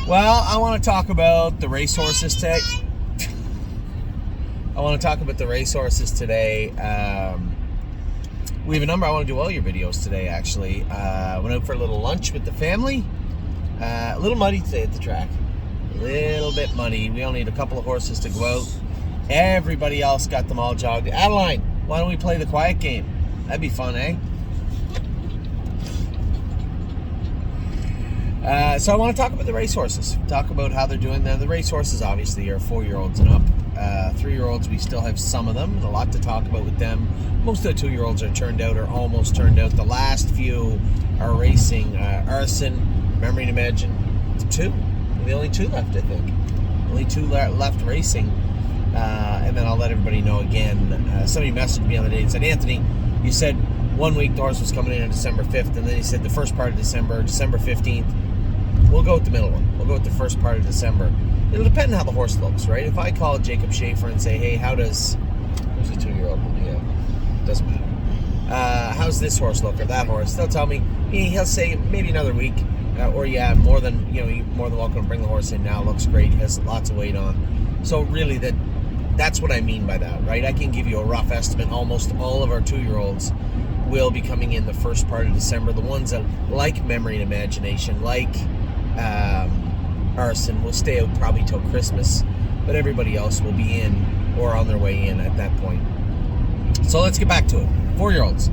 Well, I want to talk about the racehorses today. We have a number. I want to do all your videos today, actually. Went out for a little lunch with the family. A little muddy today at the track. A little bit muddy. We only need a couple of horses to go out. Everybody else got them all jogged. Adeline, why don't we play the quiet game? That'd be fun, eh? So I want to talk about the racehorses. Talk about how they're doing. Now, the racehorses obviously are 4-year-olds and up. 3-year-olds, we still have some of them. And a lot to talk about with them. Most of the 2-year-olds are turned out or almost turned out. The last few are racing. Arson, Memory and Imagine, 2. The only 2 left, I think. Only 2 left racing. And then I'll let everybody know again. Somebody messaged me the other day and said, Anthony, you said 1 week the horse was coming in on December 5th, and then he said the first part of December 15th. We'll go with the middle one. We'll go with the first part of December. It'll depend on how the horse looks, right? If I call Jacob Schaefer and say, hey, who's the 2-year-old? Yeah, doesn't matter. How's this horse look or that horse? They'll tell me. He'll say maybe another week, or you're more than welcome to bring the horse in now. Looks great. Has lots of weight on. So really, that's what I mean by that, right? I can give you a rough estimate. Almost all of our 2-year-olds will be coming in the first part of December. The ones that like Memory and Imagination, like Arson, will stay out probably till Christmas, but everybody else will be in or on their way in at that point. So let's get back to it. 4-year-olds.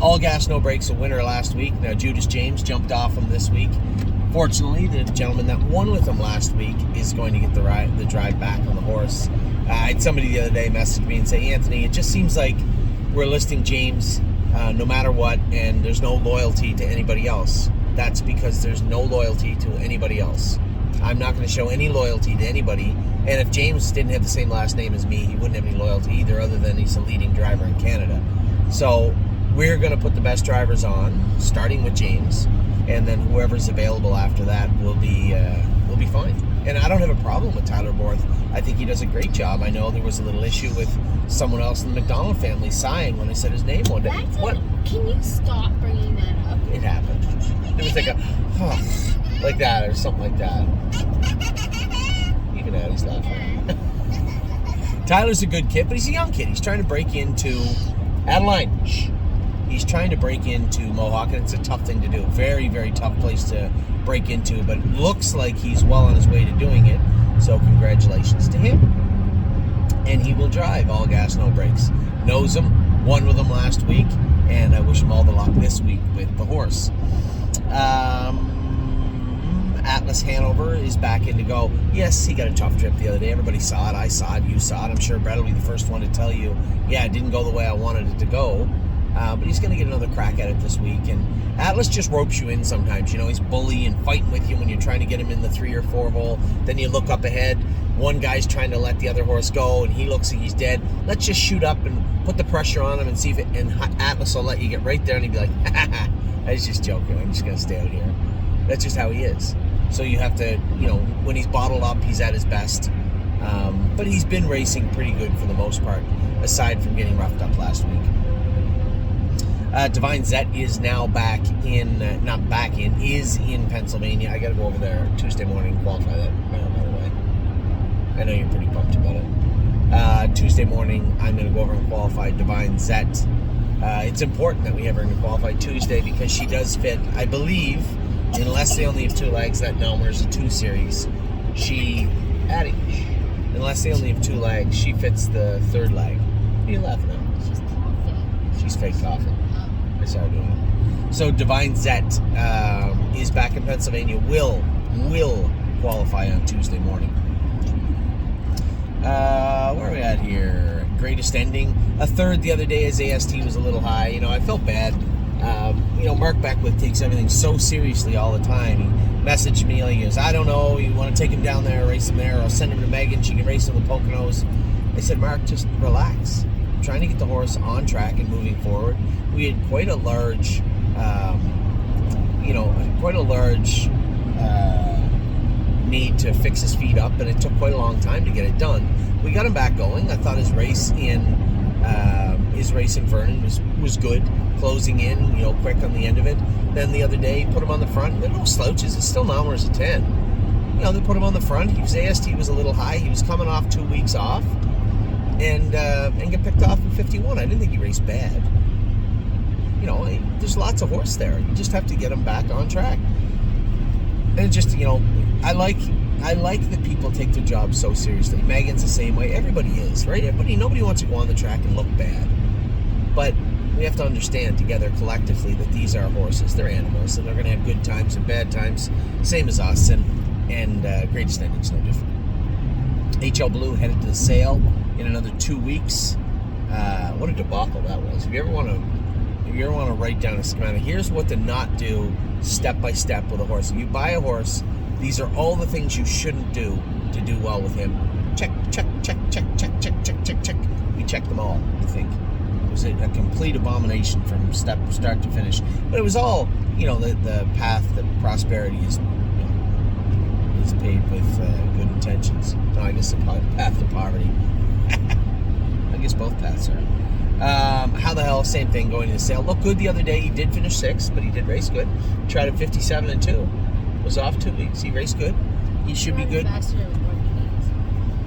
All gas, no brakes, a winner last week. Now Judas James jumped off him this week. Fortunately, the gentleman that won with him last week is going to get the drive back on the horse. I had somebody the other day message me and say, Anthony, it just seems like we're listing James no matter what, and there's no loyalty to anybody else. That's because there's no loyalty to anybody else. I'm not going to show any loyalty to anybody, and if James didn't have the same last name as me, he wouldn't have any loyalty either, other than he's the leading driver in Canada. So we're going to put the best drivers on, starting with James, and then whoever's available after that will be fine. And I don't have a problem with Tyler Borth. I think he does a great job. I know there was a little issue with someone else in the McDonald family sighing when I said his name one day. What? Can you stop bringing that up? It happened. It was like like that or something like that. Even Addie's laughing. Tyler's a good kid, but he's a young kid. He's trying to break into Adeline. Shh. He's trying to break into Mohawk, and it's a tough thing to do. Very, very tough place to break into, but it looks like he's well on his way to doing it. So congratulations to him. And he will drive all gas, no brakes. Knows him, won with him last week, and I wish him all the luck this week with the horse. Atlas Hanover is back in to go. Yes, he got a tough trip the other day. Everybody saw it. I saw it. You saw it. I'm sure Brett will be the first one to tell you, yeah, it didn't go the way I wanted it to go. But he's going to get another crack at it this week. And Atlas just ropes you in sometimes. You know, he's bully and fighting with you when you're trying to get him in the 3 or 4 hole. Then you look up ahead. One guy's trying to let the other horse go, and he looks like he's dead. Let's just shoot up and put the pressure on him and see if it... And Atlas will let you get right there, and he'd be like, I was just joking. I'm just going to stay out here. That's just how he is. So you have to, when he's bottled up, he's at his best. But he's been racing pretty good for the most part, aside from getting roughed up last week. Divine Zet is now is in Pennsylvania. I got to go over there Tuesday morning and qualify that, by the way. I know you're pretty pumped about it. Tuesday morning, I'm going to go over and qualify Divine Zet. It's important that we have her going to qualify Tuesday because she does fit, I believe, unless they only have 2 legs, that Nelmer's a 2 series. Unless they only have 2 legs, she fits the 3rd leg. What are you laughing at? She's coughing. She's fake coughing. I saw her doing it. So Divine Zet is back in Pennsylvania. Will qualify on Tuesday morning. Where are we at here? Greatest ending. A 3rd the other day as AST was a little high. I felt bad. Mark Beckwith takes everything so seriously all the time. He messaged me, he goes, I don't know, you want to take him down there, race him there, I'll send him to Megan, she can race him with Poconos. I said, Mark, just relax. I'm trying to get the horse on track and moving forward. We had quite a large need to fix his feet up, and it took quite a long time to get it done. We got him back going. I thought his race in Vernon was good, closing in, quick on the end of it. Then the other day, put him on the front. There are no slouches. It's still Nelmer's a 10. they put him on the front. His AST was a little high. He was coming off 2 weeks off, and get picked off in 51. I didn't think he raced bad. There's lots of horse there. You just have to get him back on track. And it just, I like that people take their job so seriously. Megan's the same way. Everybody is, right? Nobody wants to go on the track and look bad. But we have to understand together collectively that these are horses. They're animals, and they're going to have good times and bad times, same as us. And Greatest Ending's no different. HL Blue headed to the sale in another 2 weeks. What a debacle that was. If you ever want to write down a schematic, here's what to not do step by step with a horse. If you buy a horse, these are all the things you shouldn't do to do well with him. Check, check, check, check, check, check, check, check, check. We checked them all, I think. It was a complete abomination from start to finish. But it was all, the path to prosperity is paved with good intentions. No, I guess the path to poverty. I guess both paths are. How the hell? Same thing going to the sale. Looked good the other day. He did finish 6th, but he did race good. Tried at 57 and 2. Was off 2 weeks. He raced good. He should be good.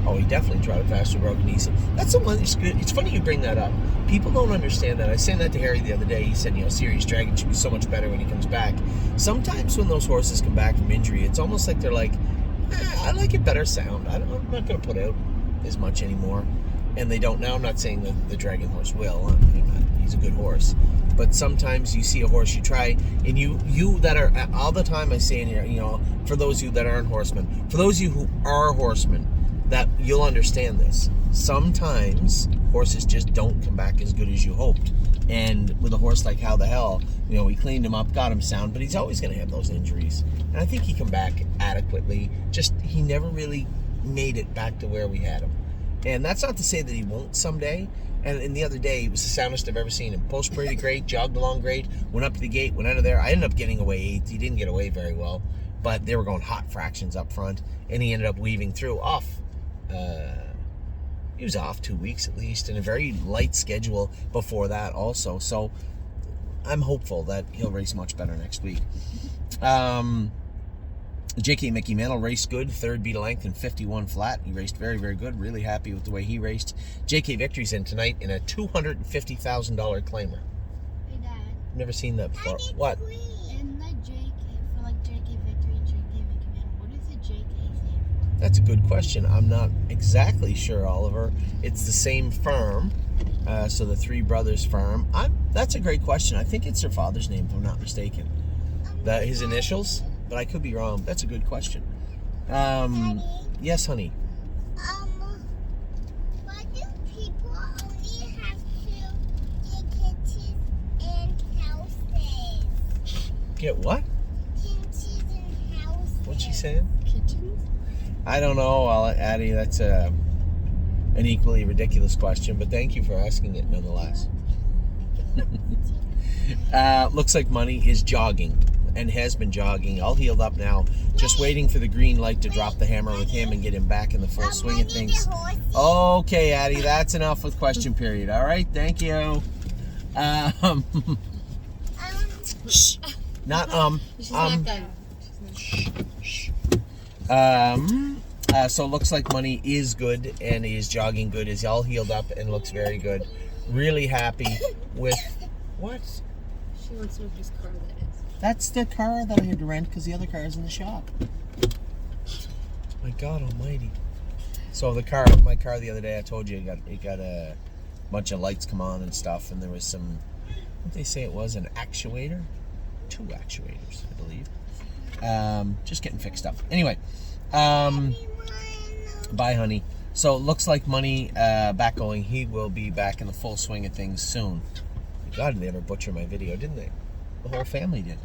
Oh, he definitely tried it faster, broken knees. That's the one that's good. It's funny you bring that up. People don't understand that. I was saying that to Harry the other day. He said, Serious Dragon should be so much better when he comes back. Sometimes when those horses come back from injury, it's almost like they're like, I like a better sound. I'm not going to put out as much anymore. And they don't now. I'm not saying that the Dragon horse will. He's a good horse. But sometimes you see a horse, you try, and you that are, all the time I say in here, for those of you that aren't horsemen, for those of you who are horsemen, that you'll understand this. Sometimes horses just don't come back as good as you hoped. And with a horse like How the Hell, we cleaned him up, got him sound, but he's always going to have those injuries. And I think he come back adequately. Just, he never really made it back to where we had him. And that's not to say that he won't someday. And the other day, it was the soundest I've ever seen him. Post pretty great, jogged along great, went up to the gate, went out of there. I ended up getting away 8th. He didn't get away very well, but they were going hot fractions up front, and he ended up weaving through off. He was off 2 weeks at least, and a very light schedule before that also. So I'm hopeful that he'll race much better next week. J.K. Mickey Mantle raced good, 3rd beat a length in 51 flat. He raced very, very good. Really happy with the way he raced. J.K. Victory's in tonight in a $250,000 claimer. Hey, Dad. Never seen that before. What? In the JK, for like JK Victory and JK Mickey Mantle, what is the JK stand? That's a good question. I'm not exactly sure, Oliver. It's the same firm, so the Three Brothers firm. That's a great question. I think it's their father's name, if I'm not mistaken. His initials? But I could be wrong. That's a good question. Daddy? Yes, honey. Why do people only have to get kitchens and houses? Get what? Kitchens and houses. What's she saying? Kitchens? I don't know, Addie. That's an equally ridiculous question, but thank you for asking it nonetheless. Looks like Money is jogging and has been jogging, all healed up now, just waiting for the green light to drop the hammer with him and get him back in the full swing of things. Okay, Addie, that's enough with question period. All right, thank you. Shh. Not She's not done. Shh. So looks like Money is good and he is jogging good. He's all healed up and looks very good. Really happy with what? She wants to know whose car that is. That's the car that I had to rent because the other car is in the shop. My God Almighty! So my car the other day, I told you it got a bunch of lights come on and stuff, and there was some. What did they say it was? An actuator, 2 actuators, I believe. Just getting fixed up. Anyway, bye, honey. So it looks like Money back going. He will be back in the full swing of things soon. God, they ever butcher my video, didn't they? The whole family did.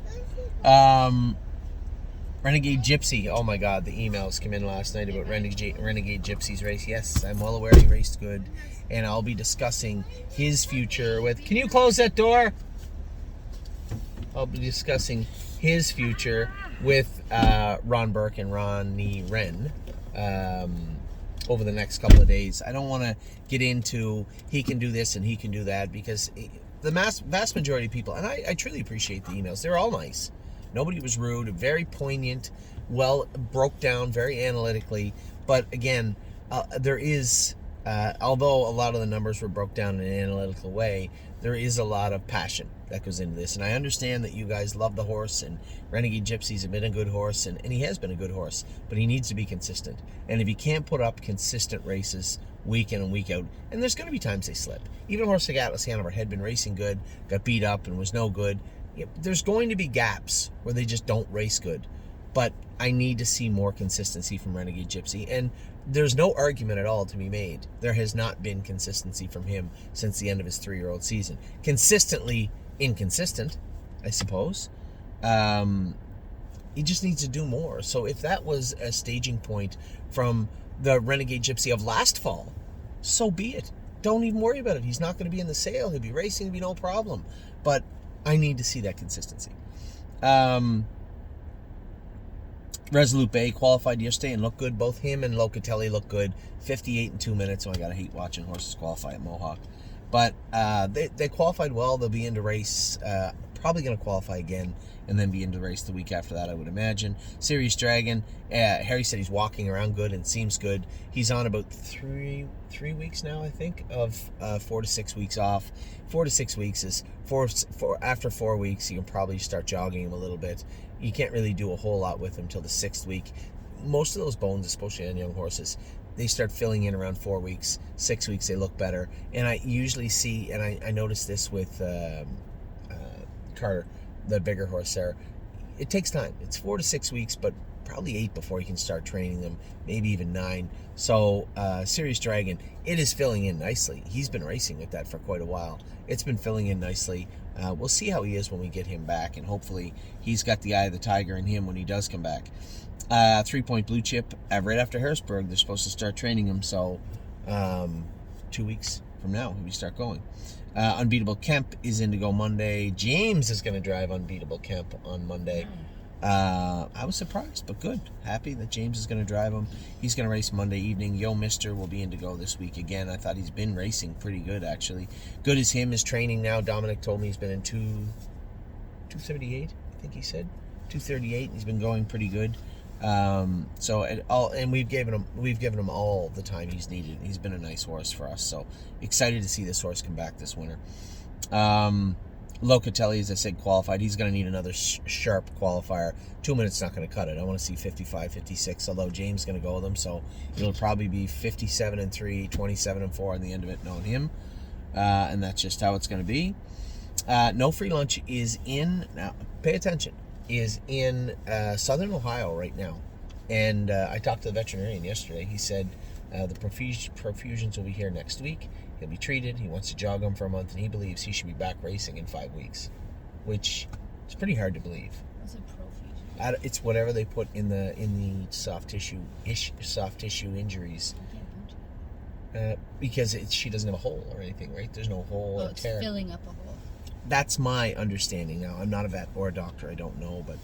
Renegade Gypsy. Oh my God, the emails came in last night about Renegade Gypsy's race. Yes, I'm well aware he raced good. And I'll be discussing his future with... Can you close that door? I'll be discussing his future with Ron Burke and Ronnie Wren over the next couple of days. I don't want to get into he can do this and he can do that because... The vast majority of people, and I truly appreciate the emails. They're all nice. Nobody was rude. Very poignant, well, broke down very analytically. But again, there is, although a lot of the numbers were broke down in an analytical way, there is a lot of passion that goes into this. And I understand that you guys love the horse, and Renegade Gypsy's been a good horse, and he has been a good horse, but he needs to be consistent. And if he can't put up consistent races week in and week out, and there's going to be times they slip. Even a horse like Atlas Hanover had been racing good, got beat up, and was no good. There's going to be gaps where they just don't race good. But I need to see more consistency from Renegade Gypsy. And there's no argument at all to be made. There has not been consistency from him since the end of his 3-year-old season. Consistently inconsistent, I suppose. He just needs to do more. So if that was a staging point from the Renegade Gypsy of last fall, so be it. Don't even worry about it. He's not going to be in the sale. He'll be racing. It'll be no problem. But I need to see that consistency. Resolute Bay qualified yesterday and looked good. Both him and Locatelli look good. 58 in 2 minutes, so I gotta hate watching horses qualify at Mohawk. But they qualified well. They'll be into race. Probably going to qualify again and then be into the race the week after that, I would imagine. Serious Dragon. Harry said he's walking around good and seems good. He's on about three weeks now, I think, of 4 to 6 weeks off. 4 to 6 weeks is after 4 weeks, you can probably start jogging him a little bit. You can't really do a whole lot with him till the 6th week. Most of those bones, especially on young horses, they start filling in around 4 weeks. 6 weeks, they look better. And I usually see, and I noticed this with Carter, the bigger horse there, it takes time. It's 4 to 6 weeks, but probably 8 before you can start training them, maybe even 9. So Serious Dragon, it is filling in nicely. He's been racing with that for quite a while. It's been filling in nicely. We'll see how he is when we get him back, and hopefully he's got the eye of the tiger in him when he does come back. 3 Point Blue Chip, right after Harrisburg, they're supposed to start training him, so 2 weeks from now we start going. Unbeatable Kemp is in to go Monday. James is going to drive Unbeatable Kemp on Monday. I was surprised, but good. Happy that James is going to drive him. He's going to race Monday evening. Yo Mister will be in to go this week again. I thought he's been racing pretty good, actually. Good as him is training now. Dominic told me he's been in 278, I think he said. 238, and he's been going pretty good. And we've given him all the time he's needed. He's been a nice horse for us, so excited to see this horse come back this winter. Locatelli, as I said, qualified. He's going to need another sharp qualifier. 2 minutes not going to cut it. I want to see 55, 56, although James is going to go with him, so it'll probably be 57-3, 27-4 on the end of it, knowing him. And that's just how it's going to be. No Free Lunch is in, now pay attention, is in southern Ohio right now. And I talked to the veterinarian yesterday. He said the profusions will be here next week. He'll be treated. He wants to jog him for a month, and he believes he should be back racing in 5 weeks, which is pretty hard to believe. What's a profusion? It's whatever they put in the soft tissue injuries. Because she doesn't have a hole or anything, right? There's no hole or it's tear. filling up a hole. That's my understanding now. I'm not a vet or a doctor. I don't know, but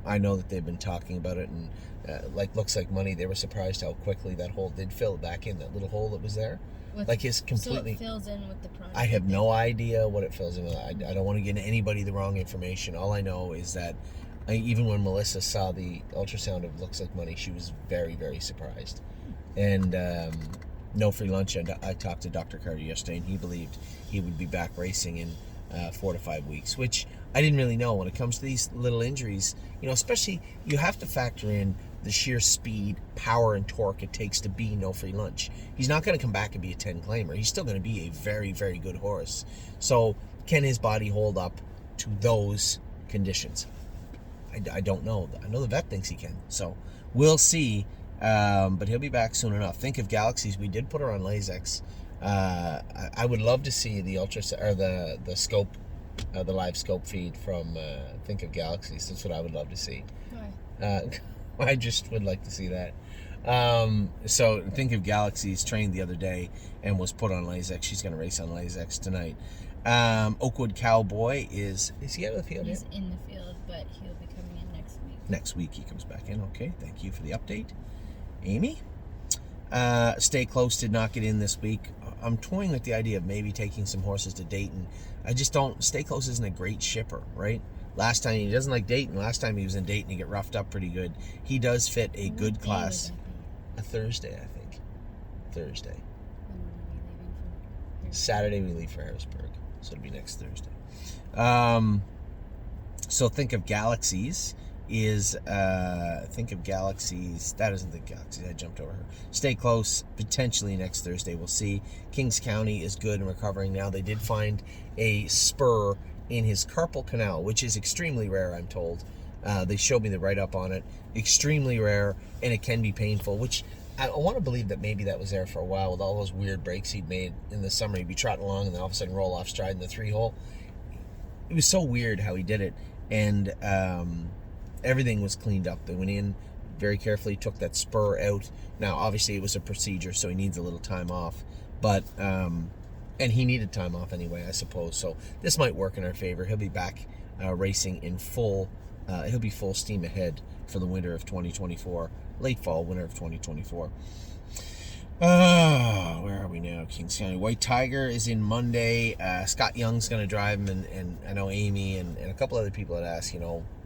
I know that they've been talking about it, and Looks Like Money, they were surprised how quickly that hole did fill back in, that little hole that was there. Completely. So it fills in with the product. I have no idea what it fills in with. I don't want to give anybody the wrong information. All I know is that even when Melissa saw the ultrasound of Looks Like Money, she was very, very surprised. And No Free Lunch, I talked to Dr. Carter yesterday, and he believed he would be back racing in 4 to 5 weeks, which I didn't really know. When it comes to these little injuries, especially, you have to factor in the sheer speed, power, and torque it takes to be No Free Lunch. He's not going to come back and be a 10 claimer. He's still going to be a very, very good horse. So can his body hold up to those conditions? I don't know. I know the vet thinks he can. So we'll see. But he'll be back soon enough. Think of Galaxies. We did put her on Lasix. I would love to see the the scope, the live scope feed from Think of Galaxies. That's what I would love to see. Why? I just would like to see that. So Think of Galaxies trained the other day and was put on Lasix. She's going to race on Lasix tonight. Oakwood Cowboy is he out of the field yet? He's in the field, but he'll be coming in next week. Next week he comes back in. Okay, thank you for the update, Amy. Stay Close did not get in this week. I'm toying with the idea of maybe taking some horses to Dayton. I just don't. Stay Close isn't a great shipper, right? Last time, he doesn't like Dayton. Last time he was in Dayton, he got roughed up pretty good. He does fit a What good day class. would that A Thursday, I think. Thursday. be? When would we be leaving for? Saturday we leave for Harrisburg, so it'll be next Thursday. So think of Galaxies that isn't the Galaxies, I jumped over her. Stay Close, potentially next Thursday, we'll see. Kings County is good and recovering now. They did find a spur in his carpal canal, which is extremely rare, I'm told. They showed me the write-up on it. Extremely rare, and it can be painful, which I want to believe that maybe that was there for a while with all those weird breaks he'd made in the summer. He'd be trotting along and then all of a sudden roll off stride in the 3-hole. It was so weird how he did it, and everything was cleaned up. They went in very carefully, took that spur out. Now, obviously, it was a procedure, so he needs a little time off, but and he needed time off anyway, I suppose. So this might work in our favor. He'll be back racing in full. He'll be full steam ahead for the winter of 2024, late fall, winter of 2024. Where are we now? Kings County. White Tiger is in Monday. Scott Young's going to drive him, and I know Amy and a couple other people had asked,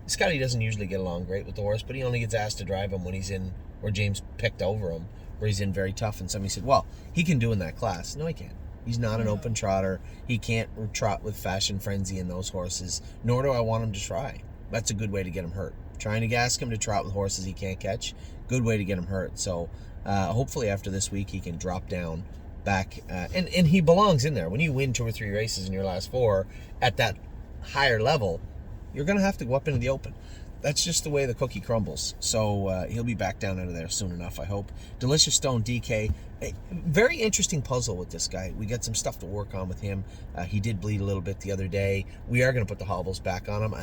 Scotty doesn't usually get along great with the horse, but he only gets asked to drive him when he's in, where James picked over him, where he's in very tough. And somebody said, well, he can do in that class. No, he can't. He's not an open trotter. He can't trot with Fashion Frenzy and those horses, nor do I want him to try. That's a good way to get him hurt. Trying to ask him to trot with horses he can't catch, good way to get him hurt. So hopefully after this week he can drop down back, and he belongs in there. When you win 2 or 3 races in your last 4 at that higher level, you're going to have to go up into the open. That's just the way the cookie crumbles. So he'll be back down out of there soon enough, I hope. Delicious Stone DK. A very interesting puzzle with this guy. We got some stuff to work on with him. He did bleed a little bit the other day. We are going to put the hobbles back on him.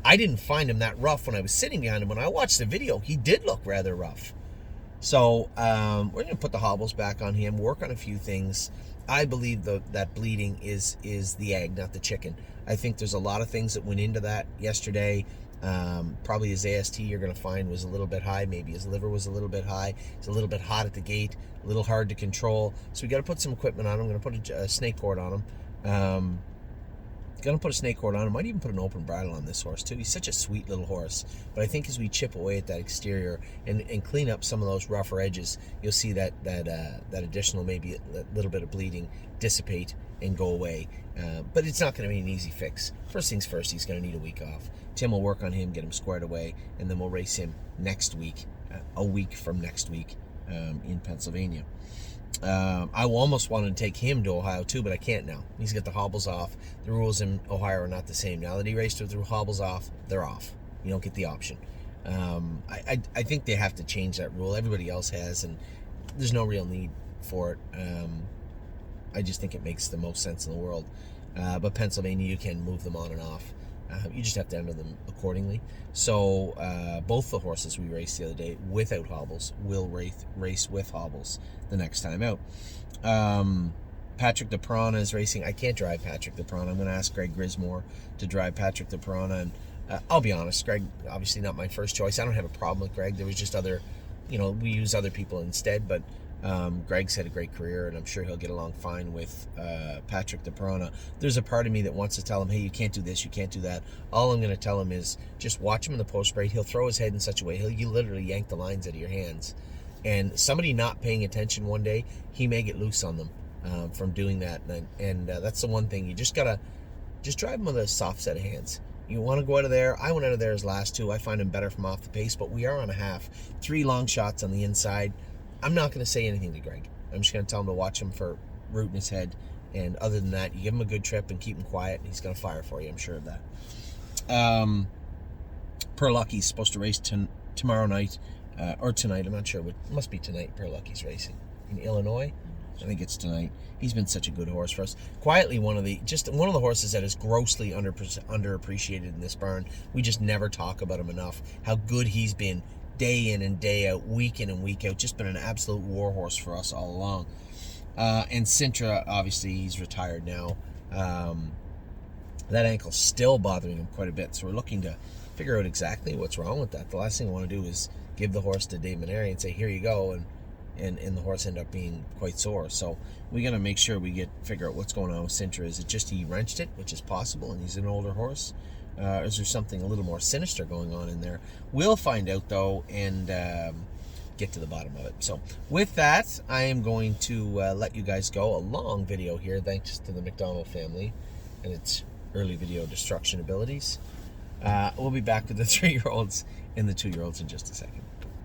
I didn't find him that rough when I was sitting behind him. When I watched the video, he did look rather rough. So we're going to put the hobbles back on him, work on a few things. I believe that bleeding is the egg, not the chicken. I think there's a lot of things that went into that yesterday. Probably his AST you're going to find was a little bit high. Maybe his liver was a little bit high. It's a little bit hot at the gate, a little hard to control. So we got to put some equipment on him. I'm going to put a snake cord on him. Going to put a snake cord on him. Might even put an open bridle on this horse too. He's such a sweet little horse. But I think as we chip away at that exterior and clean up some of those rougher edges, you'll see that additional maybe a little bit of bleeding dissipate and go away. But it's not going to be an easy fix. First things first, he's going to need a week off. Tim will work on him, get him squared away, and then we'll race him next week, a week from next week in Pennsylvania. I almost wanted to take him to Ohio too, but I can't now. He's got the hobbles off. The rules in Ohio are not the same. Now that he raced with the hobbles off, they're off. You don't get the option. I think they have to change that rule. Everybody else has, and there's no real need for it. I just think it makes the most sense in the world. But Pennsylvania, you can move them on and off. You just have to enter them accordingly. So both the horses we raced the other day without hobbles will race with hobbles the next time out. Patrick DePrana is racing. I can't drive Patrick DePrana. I'm going to ask Greg Grismore to drive Patrick DePrana. And I'll be honest, Greg, obviously not my first choice. I don't have a problem with Greg. There was just other, we use other people instead. But Greg's had a great career, and I'm sure he'll get along fine with Patrick DePrana. There's a part of me that wants to tell him, hey, you can't do this, you can't do that. All I'm going to tell him is just watch him in the post parade. He'll throw his head in such a way, you literally yank the lines out of your hands. And somebody not paying attention one day, he may get loose on them from doing that. And that's the one thing. You just got to drive him with a soft set of hands. You want to go out of there. I went out of there as last 2. I find him better from off the pace, but we are on a half. 3 long shots on the inside. I'm not going to say anything to Greg. I'm just going to tell him to watch him for root in his head. And other than that, you give him a good trip and keep him quiet, and he's going to fire for you. I'm sure of that. Per Lucky's supposed to race tomorrow night, or tonight. I'm not sure. It must be tonight. Per Lucky's racing in Illinois. I think it's tonight. He's been such a good horse for us. Quietly, one of the horses that is grossly underappreciated in this barn. We just never talk about him enough. How good he's been. Day in and day out, week in and week out, just been an absolute war horse for us all along. And Sintra, obviously, he's retired now. That ankle's still bothering him quite a bit, so we're looking to figure out exactly what's wrong with that. The last thing I want to do is give the horse to Dave Maneri and say, here you go, and the horse end up being quite sore. So we got to make sure we figure out what's going on with Sintra. Is it just he wrenched it, which is possible, and he's an older horse? Is there something a little more sinister going on in there? We'll find out, though, and get to the bottom of it. So with that, I am going to let you guys go. A long video here, thanks to the McDonald family and its early video destruction abilities. We'll be back with the 3-year-olds and the 2-year-olds in just a second.